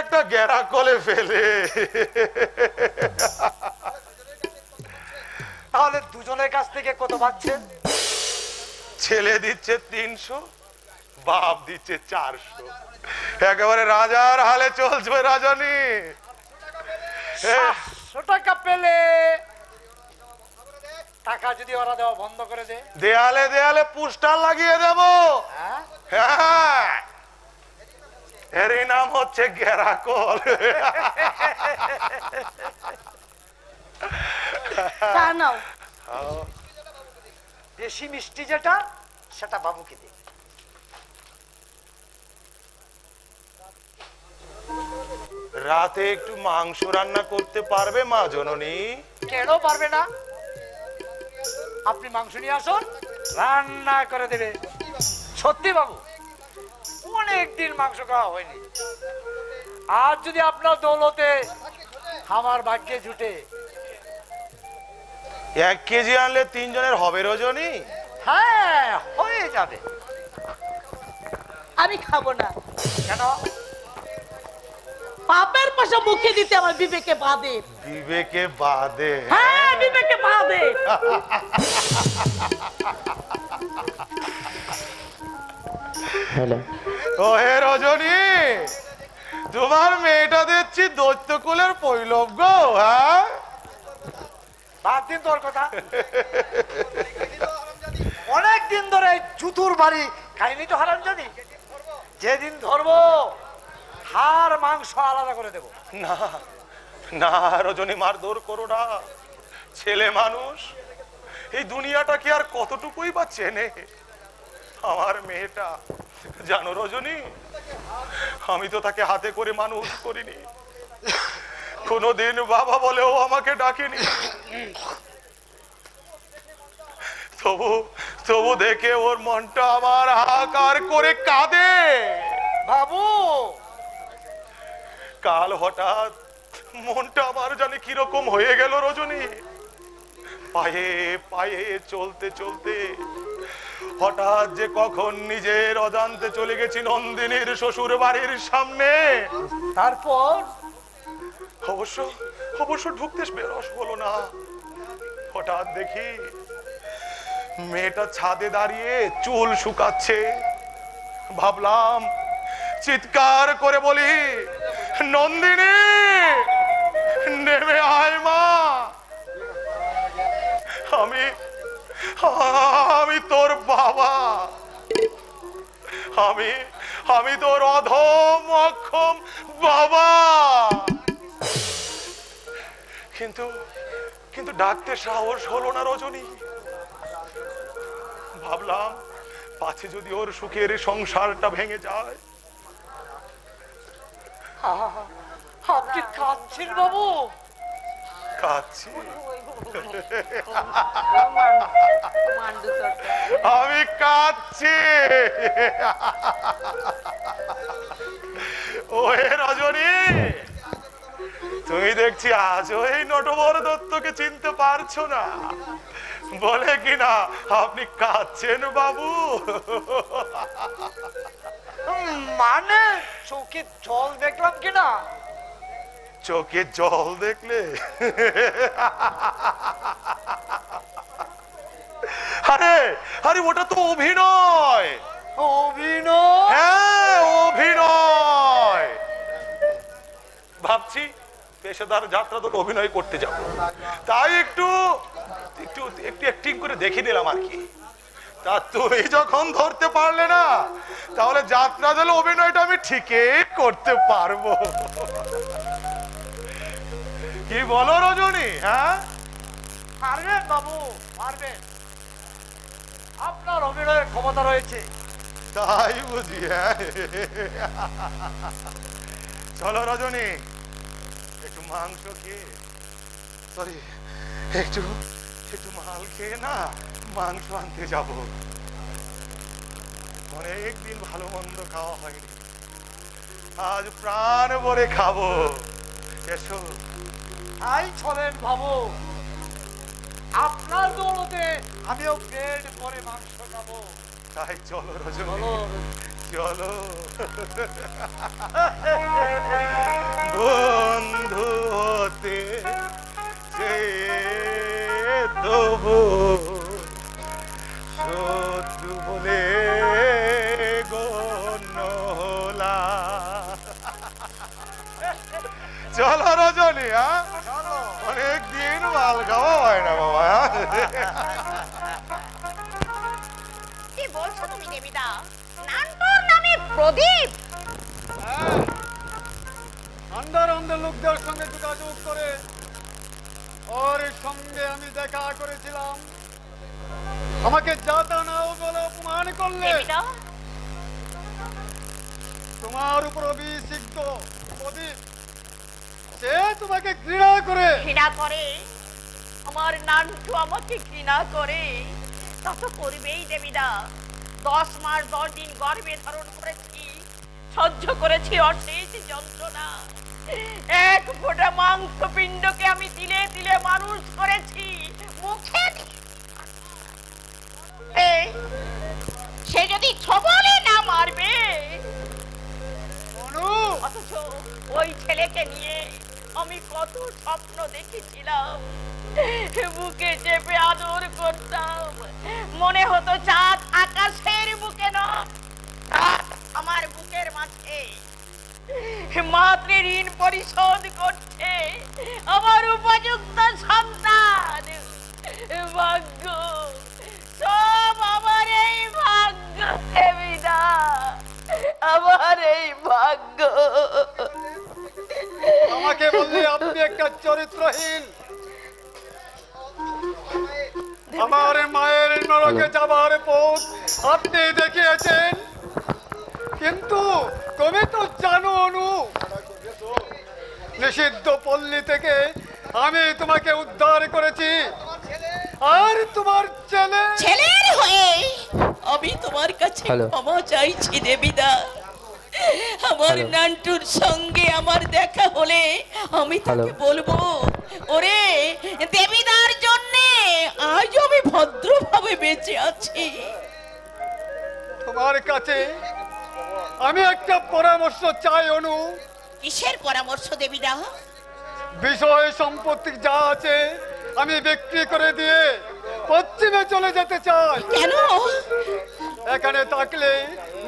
একটা গেরা কলে ফেলে। তাহলে দুজনের কাছ থেকে কত পাচ্ছেন? ছেলে দিচ্ছে 300, বাপ দিচ্ছে 400। একেবারে রাজার হালে চলছে রাজনী। 700 টাকা পেলে টাকা যদি ওরা দেওয়া বন্ধ করে দেয়, দেয়ালে দেয়ালে পোস্টার লাগিয়ে দেব। হ্যাঁ, এরই নাম হচ্ছে গেরাকল। বেশি মিষ্টি যেটা সেটা বাবুকে দিই। রাতে একটু মাংস রান্না করতে পারবে মা জননী? কেন পারবে না? আপনি মাংস নিয়ে আসুন, রান্না করে দেবে। সত্যি বাবু, অনেকদিন মাংস খাওয়া হয়নি। আর যদি আপনার দৌলতে আমার ভাগ্যে জুটে 1 কেজি আনলে 3 জনের হবে রজনী? হ্যাঁ, হয়ে যাবে। আমি খাবো না। কেন? পাপের পাশে মুখে দিতে আমার বিবেকে বাধে। বিবেকে বাদে? হ্যাঁ, বিবেকে বাধে। ও হে রজনী, তোমার মেয়েটা দেখছি দৈত্যকুলের পৈলব গো। হ্যাঁ, বাদ দিন তোর কথা। অনেক দিন ধরে জুতুর বাড়ি খাইনি তো হারামজাদি। যেদিন ধরবো হাড় মাংস আলাদা করে দেব। না না রজনী, মারধর করো না। ছেলে মানুষ, এই দুনিয়াটা কি আর কতটুকুই বা চেনে? আমার মেয়েটা, জানো রজনী, আমি তো তাকে হাতে করে মানুষ করিনি, কোনোদিন বাবা বলেও আমাকে ডাকেনি। তবু তবু দেখে ওর মনটা আমার হাহাকার করে কাঁদে। বাবু, কাল হঠাৎ মনটা আমার জানি কিরকম হয়ে গেল রজনী। পায়ে পায়ে চলতে চলতে হঠাৎ যে কখন নিজের অজান্তে চলে গেছি নন্দিনীর শ্বশুর বাড়ির সামনে। তারপর অবশ্য অবশ্য ঢুকতে বেরস হলো না। হঠাৎ দেখি মেয়েটা ছাদে দাঁড়িয়ে চুল শুকাচ্ছে। ভাবলাম, চিৎকার করে বলি, নন্দিনী নেমে আয় মা, আমি আমি তোর বাবা, আমি আমি তোর অধম অক্ষম বাবা। কিন্তু কিন্তু ডাকতে সাহস হলো না রজনী। ভাবলাম, পাছে যদি ওর সুখের সংসারটা ভেঙে যায়। আপনি কাঁদছেন বাবু? কাঁদছি? আমি কাঁদছি? ওহে রজনী, তুমি দেখছি আজও এই নটবর দত্তকে চিনতে পারছো না। বলে কিনা আপনি কাঁদছেন বাবু? মানে চোখে জল দেখলাম কিনা? চোখে জল দেখলে? আরে আরে, ওটা তো অভিনয়। অভিনয়? হ্যাঁ, অভিনয়। ভাবছি পেশাদার যাত্রা তো অভিনয় করতে যাব, তাই একটু একটু একটু অ্যাক্টিং করে দেখে দিলাম আর কি। তা তুমি যখন ধরতে পারলে না, তাহলে যাত্রা দিলে অভিনয়টা আমি ঠিকই করতে পারবো। কি বলো রজনী? হ্যাঁ, পারবেন বাবু, পারবেন। আপনার অভিনয়ের ক্ষমতা রয়েছে। তাই বুঝি? হ্যাঁ, চলো রজনী, একটু মাংস খেয়ে, সরি, একটু একটু মাল খেয়ে না মাংস আনতে যাব। অনেকদিন ভালো মন্দ খাওয়া হয়নি, আজ প্রাণ ভরে খাবো। এসো। তাই চলেন বাবু, আপনার দৌলতে আমিও পেট ভরে মাংস খাবো। তাই চলো রজনী, চলো। চলো। শত্রু বলে গণ্য হলা। চলো রজনী, অনেক দিন মাল খাওয়া হয় না বাবা। কি বলছো তুমি দেবিদা? নান্টুর নামে প্রদীপ? আন্দার লোকদের সঙ্গে যোগাযোগ করে ওর সঙ্গে আমি দেখা করেছিলাম। আমাকে যাতা নাও বলে অপমান করলে। দেবিদা, তোমার উপর অভিষিক্ত প্রদীপ, সে তোমাকে ঘৃণা করে। ঘৃণা করে? আমার নান্টু আমাকে ঘৃণা করে? তা তো করবেই দেবিদা। 10 মাস 10 দিন গর্ভে ধারণ করেছি, সহ্য করেছি অশেষ যন্ত্রণা। এক ফোঁটা মাংসপিণ্ডকে আমি তিলে তিলে মানুষ করেছি মুখে সে যদি ছবলে না মারবে, অনু, অথচ ওই ছেলেকে নিয়ে আমি কত স্বপ্ন দেখেছিলাম। বুকে চেপে আদর করতাম, মনে হতো চাঁদ আকাশের বুকে না, আমার বুকের মাঝে মাতৃ ঋণ পরিশোধ করছে আমার উপযুক্ত সন্তান। ভাগ্য, সব আমার এই ভাগ্য দেবিদা, আমার এই ভাগ্য। আমাকে বললে আপনি একটা চরিত্রহীন। আমার মায়ের নরকে যাবার পথ আপনি দেখিয়েছেন, কিন্তু তুমি তো জানো অনু, নিষিদ্ধ পল্লী থেকে আমি তোমাকে উদ্ধার করেছি। আর তোমার ছেলের হয়ে আমি তোমার কাছে ক্ষমা চাইছি দেবিদা। আমার নান্টুর সঙ্গে আমার দেখা হলে আমি তাকে বলবো, ওরে দেবিদার জন্য আজ আমি ভদ্রভাবে বেঁচে আছি। তোমার কাছে আমি একটা পরামর্শ চাই অনু। কিসের পরামর্শ দেবিদা? বিষয় সম্পত্তি যা আছে আমি বিক্রি করে দিয়ে পশ্চিমে চলে যেতে চাই। কেন? এখানে থাকলে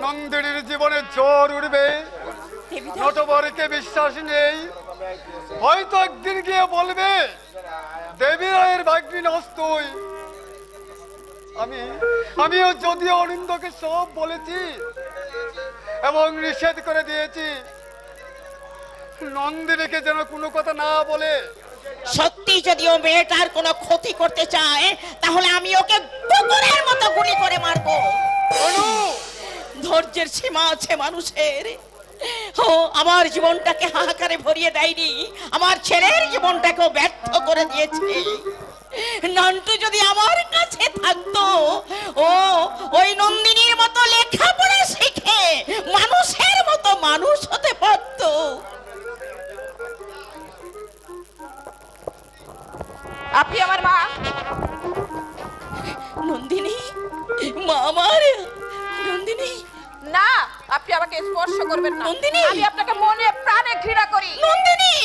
নন্দিনীর জীবনে ঝড় উঠবে। নটবরকে বিশ্বাস নেই, হয়তো একদিন গিয়ে বলবে দেবী রায়ের ভাগ্নি নস্তই। আমিও যদিও অনিন্দকে সব বলেছি এবং নিষেধ করে দিয়েছি, নন্দিনীকে যেন কোনো কথা না বলে। সত্যি যদি ও মেয়েটার কোনো ক্ষতি করতে চায় তাহলে আমি ওকে কুকুরের মতো গুলি করে মারবো। ধৈর্যের সীমা আছে মানুষের। ও আমার জীবনটাকে হাহাকারে ভরিয়ে দেয়নি, আমার ছেলের জীবনটাকেও ব্যর্থ করে দিয়েছে। নান্টু যদি আমার কাছে থাকতো, ও ওই নন্দিনীর মতো লেখাপড়া শিখে মানুষের মতো মানুষ হতে পারতো। আপনি আমার মা। নন্দিনী, মা আমার নন্দিনী। না, আপনি আমাকে স্পর্শ করবেন না। নন্দিনী, আমি আপনাকে মনে প্রাণে ঘৃণা করি। নন্দিনী,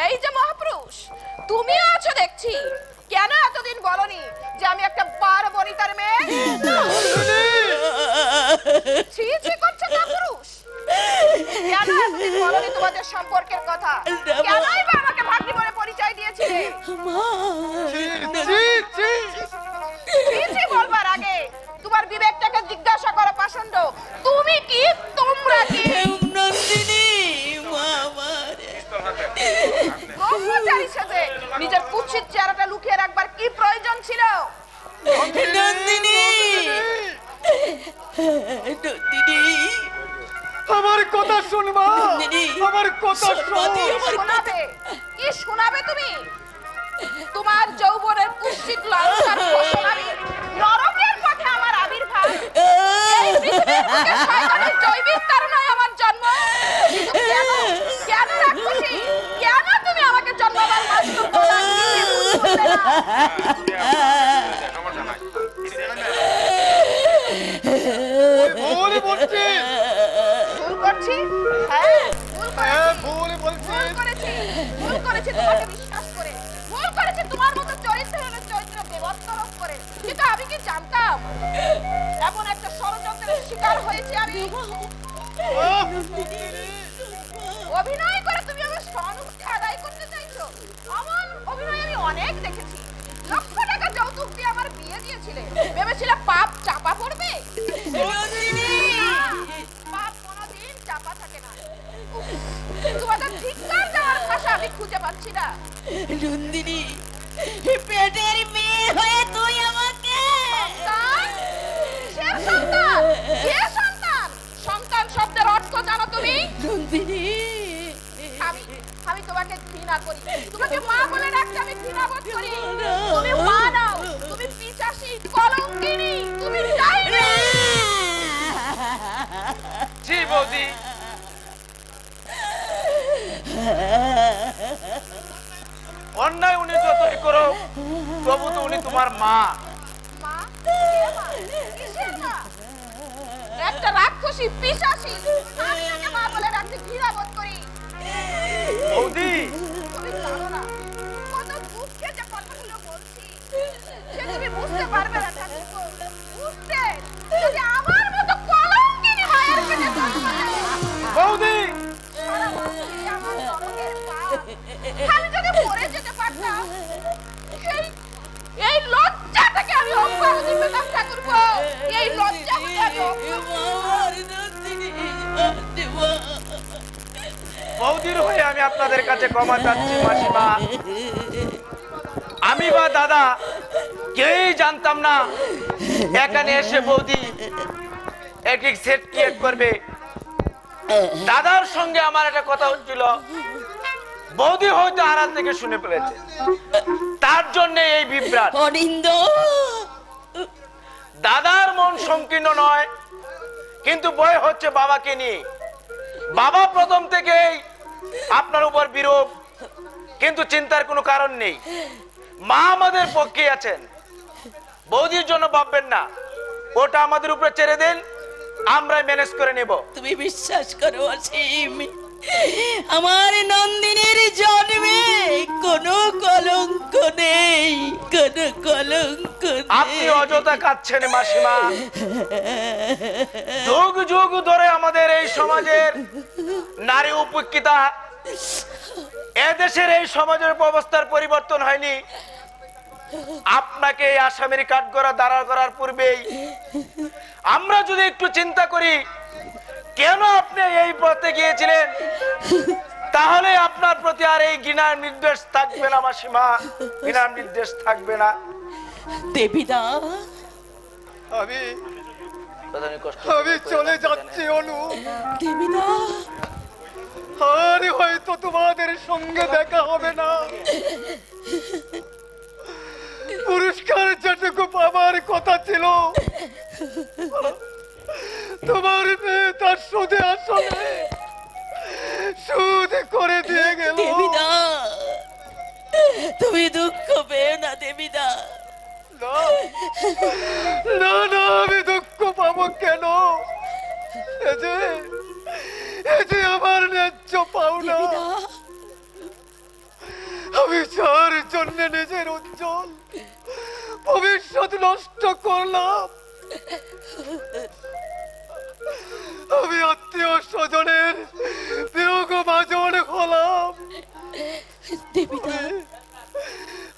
এই যে মহাপুরুষ, তুমিও আছো দেখছি। কেন এতদিন বলনি যে আমি একটা বার বনিতার মেয়ে? ছি ছি করছো মহাপুরুষ। কেন এতদিন বলনি তোমাদের সম্পর্কের কথা? কেনই বা আমাকে ভাগ্নি বলে পরিচয় দিয়েছিলে? ছি ছি বলবার আগে তোমার বিবেকটাকে জিজ্ঞাসা করো পাষণ্ড, তুমি কি, তোমরা কি? নন্দিনী, মা আমার। ব্রহ্মচারী সেজে নিজের কুৎসিত চেহারাটা লুকিয়ে রাখবার কি প্রয়োজন ছিল? নন্দিনী, নন্দিনী, আমার কথা শুনবা? আমার কথা শোনাবে? কি শোনাবে তুমি? তোমার যৌবনের কুৎসিত লালসার শোনাবে? নরকের পথে আমার আবির্ভাব, এই পৃথিবীর বুকে শয়তানের জৈবিক কারণে আমার জন্ম। কিন্তু কেন রাক্ষসী, কেন তুমি আমাকে জন্মবার মাস্টার বলা কি বললে না? ভুল বলছি। ভুল করছি? হ্যাঁ, ভুল বলছি। ভুল করেছি তোমাকে বিশ্বাস করে। ভুল করেছি তোমার মতো চরিত্রহীন অভিনয় করে তুমি আমার সহানুভূতি আদায় করতে চাইছো? আমার অভিনয় আমি অনেক দেখেছি। লক্ষ টাকা যৌতুক দিয়ে আমার বিয়ে দিয়েছিলে, ভেবেছিলে পাপ চাপা পড়বে? পাপ কোনোদিন চাপা থাকে না। তোমাদের ধিক্কার দেওয়ার ভাষা আমি খুঁজে পাচ্ছি না। নন্দিনী, পেটের মেয়ে হয়ে তুই আমাকে সন্তান? কে সন্তান? সন্তান শব্দের অর্থ জানো তুমি? নন্দিনী, আমি তোমাকে ঘৃণা করি, তোমাকে মা বলে ডাকতে আমি ঘৃণা বোধ করি। তুমি মা নাও, তুমি পিশাচী, কলঙ্কিনী, তুমি ডাইনি। জি বৌদি, অন্যায় উনি যতই করো তবু তো উনি তোমার মা। মা? কে মা? কিসের মা? একটা রাক্ষসী, পিশাচী, আমি ওকে মা বলে ডাকতে ঘৃণা বোধ করি। বৌদি, তুমি জানো না কত দুঃখে যে কথাগুলো বলছি, সে তুমি বুঝতে পারবে না ঠাকুর। বুঝতে যদি আমার মতো কলঙ্কিনী মায়ের পেটে জন্ম নেয়, বৌদি, সারা বছরই আমার নরকের পাপ। আমি যদি মরে যেতে পারতাম, এই লজ্জা থেকে আমি অব্যাহতি পেতাম ঠাকুরপো। এই লজ্জা থেকে আমি বৌদির হয়ে আমি আপনাদের কাছে ক্ষমা চাচ্ছি মাসিমা। আমি বা দাদা কেউই জানতাম না এখানে এসে বৌদি একটি সেট ক্রিয়েট করবে। দাদার সঙ্গে আমার একটা কথা হচ্ছিল, বৌদি হয়তো আড়াল থেকে শুনে ফেলেছে, তার জন্য এই বিভ্রাট। অনিন্দ, দাদার মন সংকীর্ণ নয়, কিন্তু ভয় হচ্ছে বাবাকে নিয়ে। বাবা প্রথম থেকেই আপনার উপর বিরূপ, কিন্তু চিন্তার কোনো কারণ নেই। মা আমাদের পক্ষে আছেন, বৌদির জন্য ভাববেন না, ওটা আমাদের উপরে ছেড়ে দেন, আমরা ম্যানেজ করে নেব। তুমি বিশ্বাস করো অসীম, আমার নন্দিনীর জন্মে কোনো কলঙ্ক নেই, কোনো কলঙ্ক আপনি নেই। অযথা কাঁদছেন মাসিমা। যুগ যুগ ধরে আমাদের এই সমাজের নারী উপেক্ষিতা, এদেশের এই সমাজের অবস্থার পরিবর্তন হয়নি। আপনাকে এই আসামের কাঠগড়া দাঁড়া করার পূর্বেই আমরা যদি একটু চিন্তা করি কেন আপনি এই পথে গিয়েছিলেন, তাহলে আপনার প্রতি আর এই ঘৃণার নির্দেশ থাকবে না মাসিমা, ঘৃণার নির্দেশ থাকবে না। দেবিদা, আমি চলে যাচ্ছি অনু। দেবিদা, আর হয়তো তোমাদের সঙ্গে দেখা হবে না। পুরস্কার যেটুকু পাবার কথা ছিল, তোমার মেয়ে তার সুদে আসলে সুদ করে দিয়ে গেল। দেবিদা, তুমি দুঃখ পেও না দেবিদা। না না না, আমি দুঃখ পাবো কেন? এই যে আমার ন্যায্য পাওনা, দেবিদা, আমি যার জন্য নিজের উজ্জ্বল ভবিষ্যৎ নষ্ট করলাম, আমি আত্মীয় স্বজনের বিয়োগ ভাজন হলাম, দেবিদা,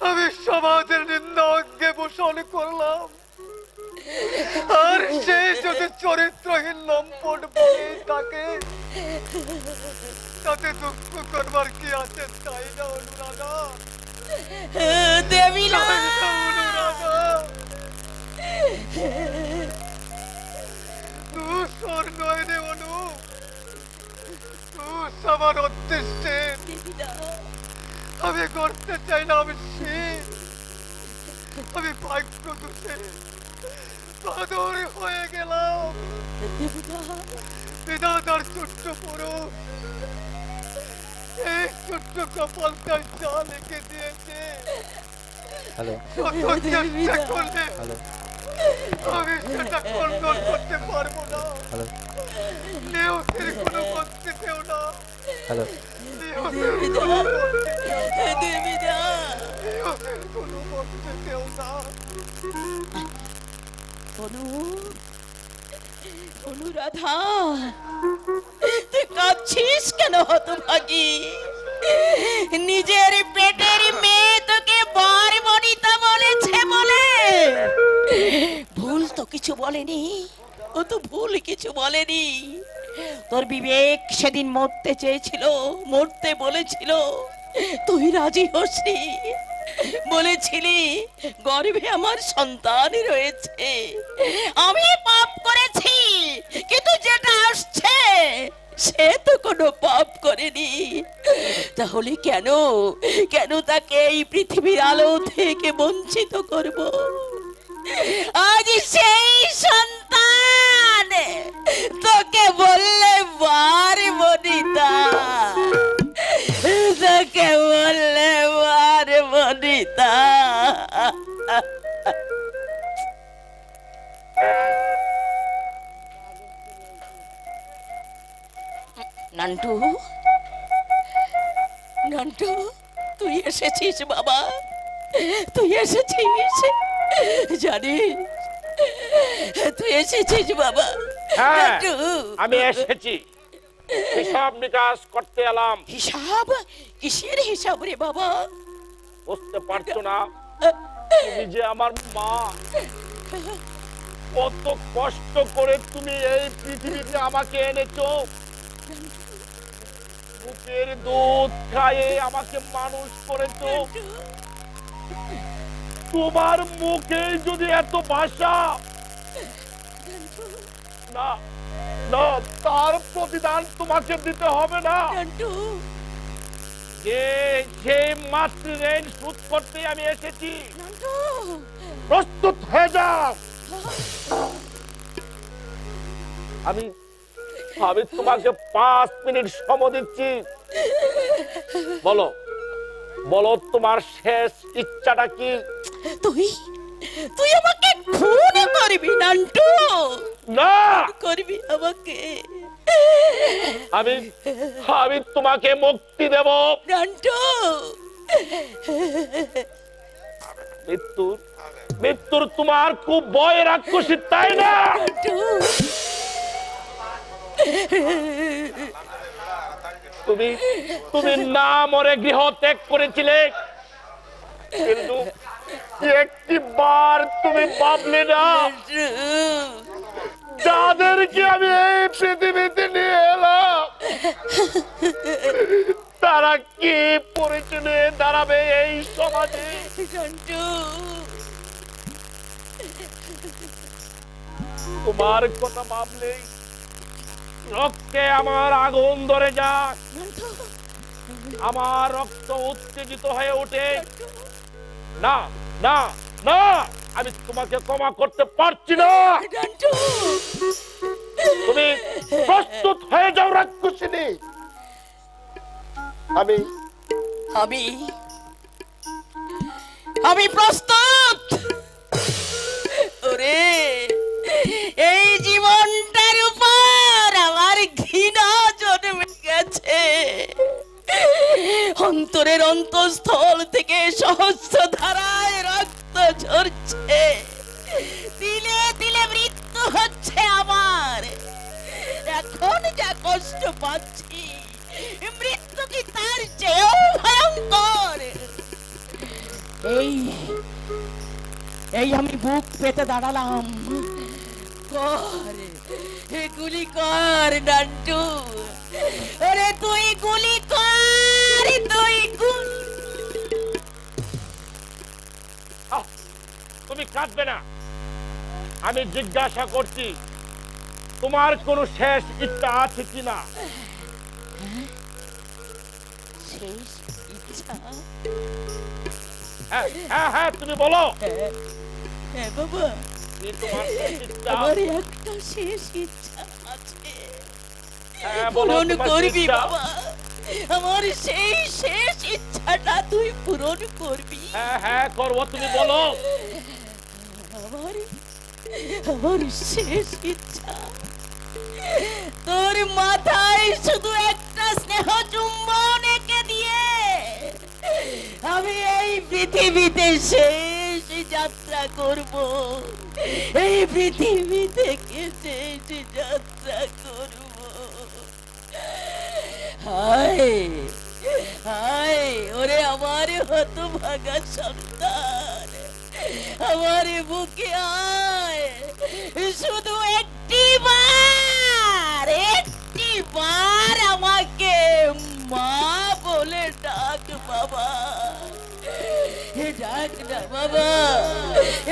আমি সমাজের নিন্দা অজ্ঞে পোষণ করলাম, আর সে যদি চরিত্রহীন লম্পট বলে থাকে, তাতে দুঃখ করবার কি আছে? তাই না অনুরাধা? দেবিদা, তাই না অনুরাধা? তুষর নয় রে অনু, তুষ আমার অদৃষ্টের। দেবিদা, আমি করতে চাই না, আমি শিব, আমি ভাগ্য দোষে বাদর হয়ে গেলাম। দেবিদা, বিধাতার ছোট্ট পুরুষ এই ছোট্ট কপালটা যা লিখে দিয়েছে, কত চেষ্টা করলে আমি সেটা খণ্ডন করতে পারবো না। নিয়তির কোনো বস্তিতেও না, নিয়তির কোনো বস্তিতেও, দেবিদা, নিয়তির কোনো বস্তিতেও না। অনু, অনুরাধা, তুই কাঁদছিস কেন হতভাগী? নিজের পেটের মেয়ে তোকে বর্বরিতা বলেছে বলে ভুল তো কিছু বলেনি, ও তো ভুল কিছু বলেনি। তোর বিবেক সেদিন মরতে চেয়েছিল, মরতে বলেছিল, তুই রাজি হসনি। বলেছিলি গর্ভে আমার সন্তান রয়েছে, আমি পাপ করেছি, কিন্তু যেটা আসছে সে তো কোনো পাপ করেনি। তাহলে কেন কেন তাকে এই পৃথিবীর আলো থেকে বঞ্চিত করব? আজ সেই সন্তান তোকে বললে বার বনিতা, তোকে বললে বার বনিতা। নান্টু, নান্টু, তুই এসেছিস বাবা, তুই এসেছিস, জানিস তুই এসেছিস বাবা। হ্যাঁ, নান্টু, আমি এসেছি, হিসাব নিকাশ করতে এলাম। হিসাব? কিসের হিসাব রে বাবা? বুঝতে পারছো না তুমি যে আমার মা, কত কষ্ট করে তুমি এই পৃথিবীতে আমাকে এনেছো, বুকের দুধ খাইয়ে আমাকে মানুষ করেছো। তোমার মুখে যদি এত ভাষা না, না, তার প্রতিদান তোমাকে দিতে হবে না। নান্টু, যে মাতৃঋণ শোধ করতে আমি এসেছি, নান্টু, প্রস্তুত হয়ে যাও। আমি তোমাকে 5 মিনিট সময় দিচ্ছি। বলো বলো, তোমার শেষ ইচ্ছাটা কি? তুই তুই আমাকে খুন করবি নান্টু? না, করবি আমাকে? আমি তোমাকে মুক্তি দেব। নান্টু, মৃত্যুর তোমার খুব ভয় রাক্ষসী, তাই না? নান্টু, তুমি না মরে গৃহ ত্যাগ করেছিলে, কিন্তু একটি বার তুমি ভাবলে না যাদেরকে আমি এই পৃথিবীতে নিয়ে এলাম তারা কি পরিচয়ে দাঁড়াবে এই সমাজে? নান্টু, তোমার কথা ভাবলেই রক্তে আমার আগুন ধরে যায়, আমার রক্ত উত্তেজিত হয়ে ওঠে। না না না, আমি তোমাকে ক্ষমা করতে পারছি না। নান্টু, তুমি প্রস্তুত হয়ে যাও রাক্ষসিনী। আমি আমি প্রস্তুত। ওরে, এই জীবনটার উপর আমার ঘৃণা জন্মে গেছে। অন্তরের অন্তঃস্থল থেকে সহস্র ধারায় রক্ত ঝরছে, তিলে তিলে মৃত্যু হচ্ছে আমার। এখন যা কষ্ট পাচ্ছি, মৃত্যু কি তার চেয়েও ভয়ঙ্কর? এই আমি বুক পেতে দাঁড়ালাম। কর, গুলি কর নান্টু, ওরে তুই গুলি কর, তুই তুমি কাঁদবে না। আমি জিজ্ঞাসা করছি, তোমার কোন শেষ ইচ্ছা আছে কিনা? শেষ ইচ্ছা? হ্যাঁ হ্যাঁ, তুমি বলো। হ্যাঁ বাবা, কি তোমার শেষ ইচ্ছা? আমার একটা শেষ ইচ্ছা আছে, হ্যাঁ, বলো পূরণ তোমার করবি ইচ্ছা। বাবা। আমার সেই শেষ ইচ্ছাটা তুই পূরণ করবি। হ্যাঁ হ্যাঁ, করবো, তুমি বলো। আমার শেষ ইচ্ছা, তোর মাথায় শুধু একটা স্নেহ চুম্বন এঁকে দিয়ে আমি এই পৃথিবীতে শেষ যাত্রা করব। এই পৃথিবী থেকে শেষ পথে যাত্রা করব। হায় হায়, ওরে আমার হতভাগা সন্তান, আমার বুকে আয়, শুধু একটি বার আমাকে মা বলে ডাক বাবা, ডাক না বাবা,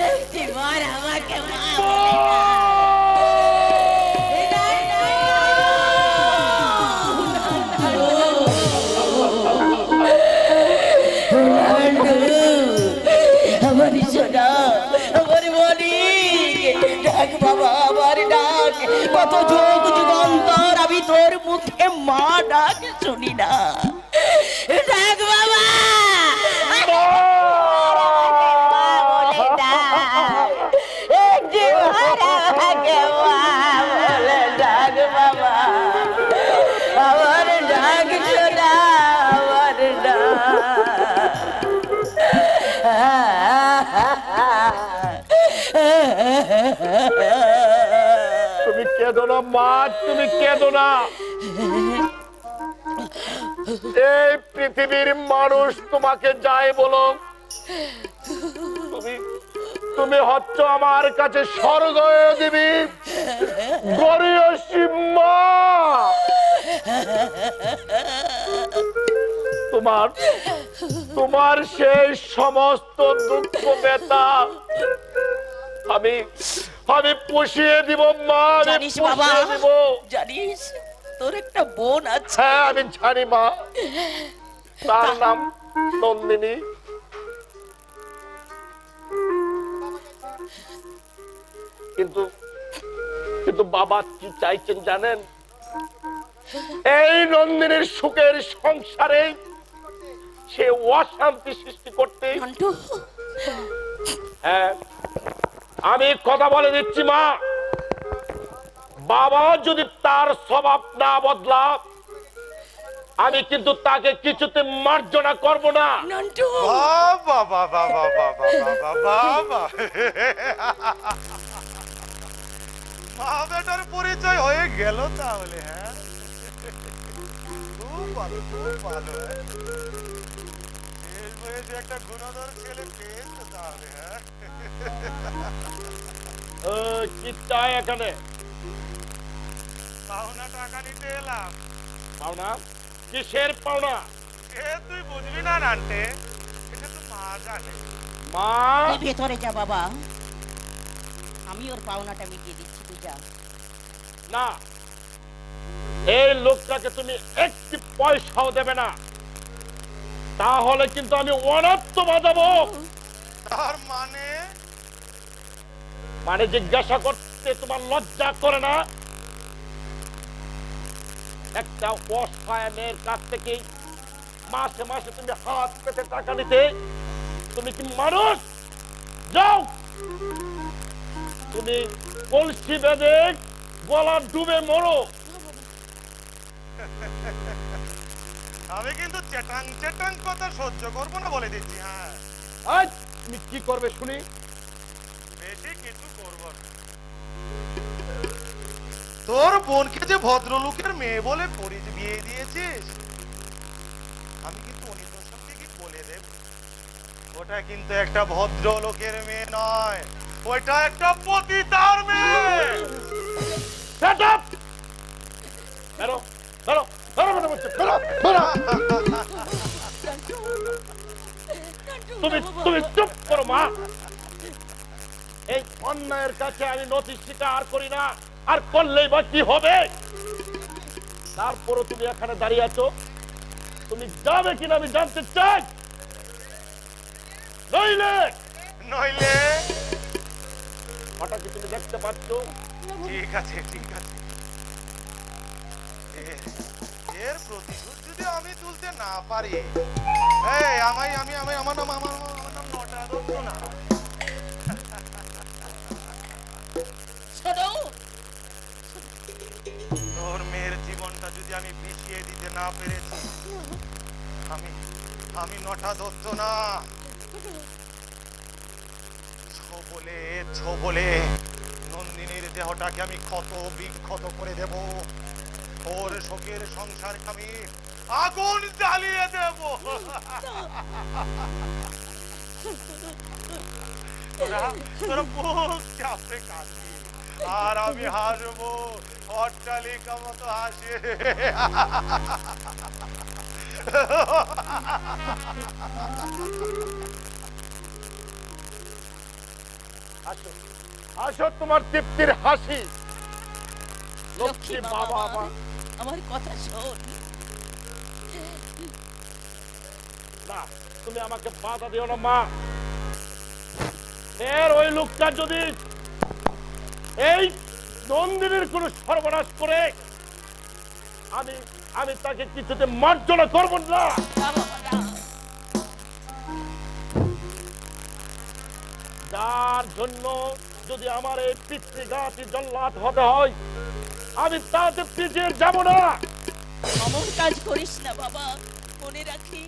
একটি বার আমাকে মা বলে আমার সোনা, আমার মনিক, ডাক বাবা, আমার ডাক। কত যুগ যুগান্তর আমি তোর মুখে মা ডাক শুনি না, ডাক বাবা, ডাক বাবা, আমার ডাক শোনা, আমার ডাক। তুমি কেঁদো না মা, তুমি কেঁদো না। এই পৃথিবীর মানুষ তোমাকে যাই বলো, তুমি হচ্ছ আমার কাছে স্বর্গ দেবী, গরিয়সী মা। তোমার সেই সমস্ত দুঃখ ব্যথা আমি পুষিয়ে দিব মা। জানিস বাবা, জানিস তোর একটা বোন আছে? হ্যাঁ আমি জানি মা, তার নাম নন্দিনী। কিন্তু বাবা কি চাইছেন জানেন? এই নন্দিনীর সুখের সংসারে সে অশান্তি সৃষ্টি করতে। হ্যাঁ আমি কথা বলে দিচ্ছি মা, বাবা যদি তার স্বভাব না বদলা, আমি কিন্তু তাকে কিছুতে মার্জনা করব না। বাবা বাবা বাবা বাবা বাবা, মা বেটার পরিচয় হয়ে গেল তাহলে। হ্যাঁ খুব ভালো, খুব ভালো। শেষ বয়সে একটা গুণধর ছেলে পেয়েছো তাহলে। হ্যাঁ কি চাই এখানে? পাওনা টাকা নিতে এলাম। পাওনা? কিসের পাওনা? এ তুই বুঝবি না নান্টে, এটা তো মা জানে। মা তুই ভেতরে যা বাবা, আমি ওর পাওনাটা মিটিয়ে দিচ্ছি, তুই যা। না, এই লোকটাকে তুমি একটি পয়সাও দেবে না, তাহলে কিন্তু আমি অনর্থ বাজাবো। তার মানে জিজ্ঞাসা করতে তোমার লজ্জা করে না? একটা অসহায় মেয়ের কাছ থেকে মাসে মাসে তুমি হাত পেতে টাকা নিতে, তুমি কি মানুষ? যাও, তুমি কলসি বেঁধে গলা ডুবে মরো। আমি কিন্তু চেটাং চেটাং কথা সহ্য করবো না বলে দিচ্ছি। হ্যাঁ আজ তুমি কি করবে শুনি? বেশি কিছু করবো না। তোর বোনকে যে ভদ্রলোকের মেয়ে বলে বিয়ে দিয়েছিস, আমি কিন্তু অনিতার সঙ্গে কি বলে দেব, ওটা কিন্তু একটা ভদ্রলোকের মেয়ে নয়, ওইটা একটা পতিতার মেয়ে। Shut up! বেরো, বেরো, বেরো, বেরো, বেরো, বেরো। তুমি চুপ করো মা। এই অন্যায়ের কাছে আমি নথি স্বীকার করি না, আর করলেই বা কি হবে? তারপরও তুমি এখানে দাঁড়িয়ে আছো, তুমি যাবে কিনা আমি জানতে চাই। নইলে নইলে ওটা কি তুমি দেখতে পাচ্ছ? ঠিক আছে, ঠিক আছে, এর প্রতিশোধ যদি আমি তুলতে না পারি, আমার নাম নটা দত্ত না। তোর মেয়ের জীবনটা যদি আমি পিছিয়ে দিতে না পেরেছি, আমি নটা দত্ত না। ছোবলে নন্দিনীর দেহটাকে আমি ক্ষত বিক্ষত করে দেব, ওর শোকের সংসার আমি আগুন জ্বালিয়ে দেব। তোরা বুক চাপড়ে কাঁদবি আর আমি হাসবো অট্টালিকা মতো হাসে। আসো আসো, তোমার তৃপ্তির হাসি। লক্ষ্মী বাবা বাবা আমার, আমার কথা শোন। না, তুমি আমাকে বাধা দিও না মা। এর ওই লোকটা যদি এই নন্দিনীর কোন সর্বনাশ করে, আমি আমি তাকে কিছুতে মার্জনা করব না। না বাবা, না। যার জন্য যদি আমার এই পিতৃঘাতী জল্লাদ হতে হয়, আমি তাতে পিছিয়ে যাব না। অমন কাজ করিস না বাবা, মনে রাখি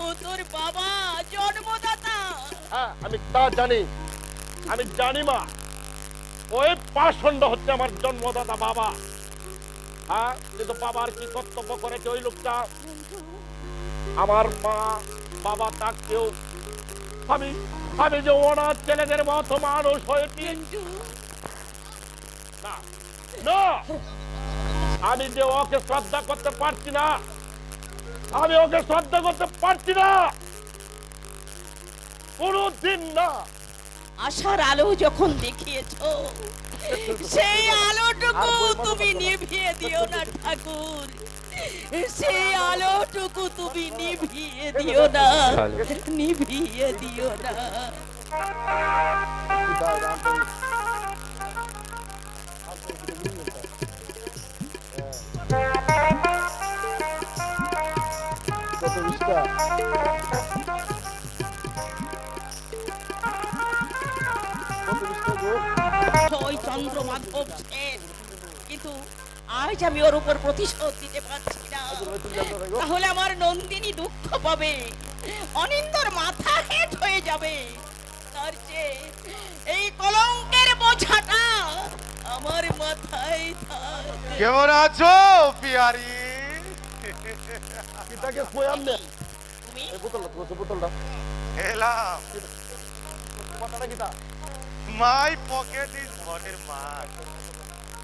ও তোর বাবা, জন্মদাতা। হ্যাঁ, আমি তা জানি, আমি জানি মা। ওই পাষণ্ড হচ্ছে আমার জন্মদাতা বাবা। হ্যাঁ, কিন্তু বাবার কি কর্তব্য করেছে ওই লোকটা? আমার মা বাবা তাকেও আমি আমি যে ওনার ছেলেদের মতো মানুষ হয়েছি না, না, আমি যে ওকে শ্রদ্ধা করতে পারছি না, আমি ওকে শ্রদ্ধা করতে পারছি না, কোনদিন না। আশার আলো যখন দেখিয়েছো, সেই আলোটুকু তুমি নিভিয়ে দিও না ঠাকুর, সেই আলোটুকু তুমি নিভিয়ে দিও না, নিভিয়ে দিও না। ওই চন্দ্র মাধব সেন, কিন্তু আজ আমি ওর উপর প্রতিশোধ দিতে পারছি না। তাহলে আমার নন্দিনী দুঃখ পাবে, অনিন্দর মাথা হেট হয়ে যাবে। তার চেয়ে এই কলঙ্কের বোঝাটা আমার মাথায় থাক। কেমন আছো পিয়ারি? এটাকে খোয়াম না, তুমি এই বোতলটা তো, বোতলটা এলাম। কথাটা কি তা? মাই পকেট ইজ ঘরের মাঠ।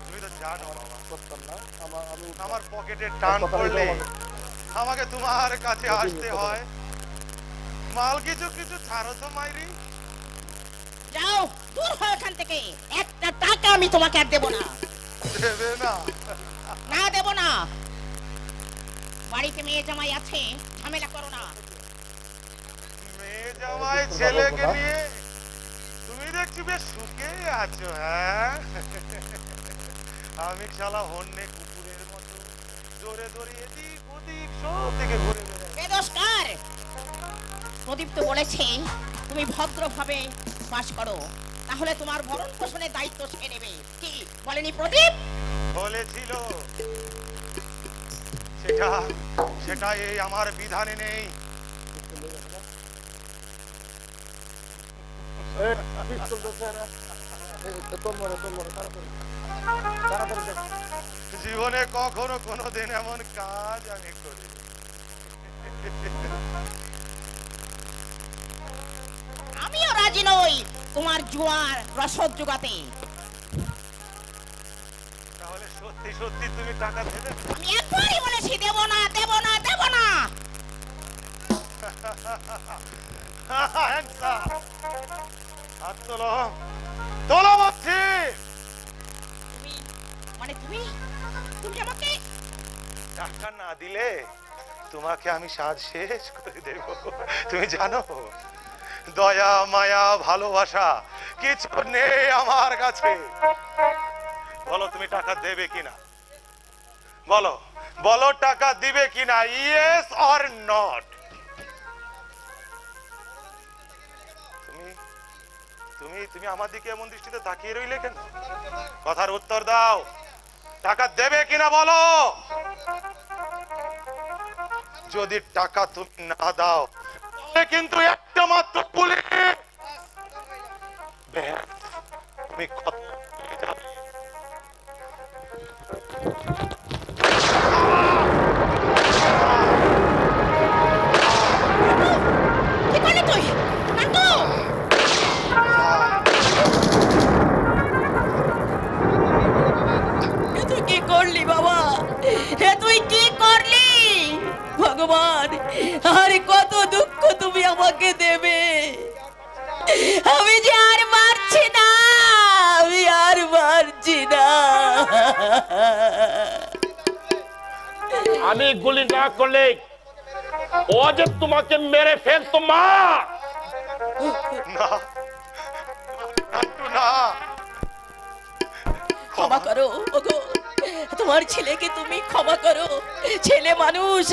তুমি তো জানো বাবা, করতাম না, আমি আমার পকেটে টান পড়লে আমাকে তোমার কাছে আসতে হয়। মাল কিছু কিছু ছাড়ো তো মাইরি। যাও দূর হও এখান থেকে, একটা টাকা আমি তোমাকে আর দেবো না। দেবে না? না দেবো না। বাড়িতে মেয়ে জামাই আছে, ঝামেলা করো না। মেয়ে জামাই ছেলেকে নিয়ে তুমি দেখছি বেশ সুখে আছো। হ্যাঁ, আমি শালা হন্যে কুকুরের মতো জোরে জোরে এদিক ওদিক সব থেকে ঘুরে বেড়াই। বেদস্কার, প্রদীপ তো বলেছে তুমি ভদ্রভাবে বাস করো, তাহলে তোমার ভরণ পোষণের দায়িত্ব সে নেবে। কি বলেনি প্রদীপ? বলেছিল, সেটা সেটা এই আমার বিধানে নেই। জীবনে কখনো কোনোদিন এমন কাজ আমি করি। আমিও রাজি নই তোমার জুয়ার রসদ জোগাতে। তাহলে সত্যি সত্যি তুমি টাকা দেবে? আমি একবারই বলেছি দেব না, দেব না, দেব না। হাত তোলো, তোলো বলছি। তুমি মানে তুমি তুমি আমাকে টাকা না দিলে তোমাকে আমি সাজ শেষ করে দেব। তুমি জানো, দয়া মায়া ভালোবাসা কিছু নেই আমার কাছে। বলো তুমি টাকা দেবে কিনা, বলো বলো টাকা দিবে কিনা, ইয়েস অর নট। তুমি তুমি তুমি আমার দিকে এমন দৃষ্টিতে তাকিয়ে রইলে কেন? কথার উত্তর দাও, টাকা দেবে কিনা বলো। যদি টাকা তুমি না দাও তবে কিন্তু একটা মাত্র পুলিশ তুমি আর কত দুঃখ তুমি আমাকে দেবে? আমি যে আর পারছি না, আমি আর পারছি না। আমি গুলি না করলে ও যে তোমাকে মেরে ফেলতো মা। না নান্টু না, ক্ষমা করো ওগো, তোমার ছেলেকে তুমি ক্ষমা করো। ছেলে মানুষ,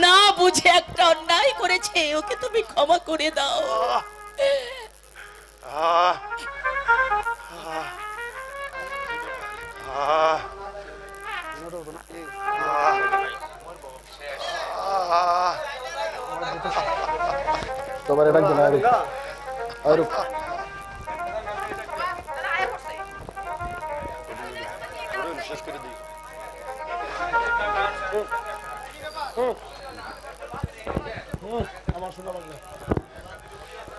না বুঝে একটা অন্যায় করেছে, ওকে তুমি ক্ষমা করে দাও। আহ, আহ, আহ, তোমার এটা কি না রে? আর আমার শোনা লাগবে,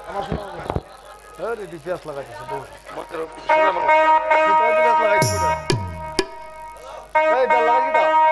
আমার শোনা লাগবে। আরে ডিপিএস লাগাইছে তো মাত্র ডিপিএস লাগাইছে। এই দা লাগি দাও।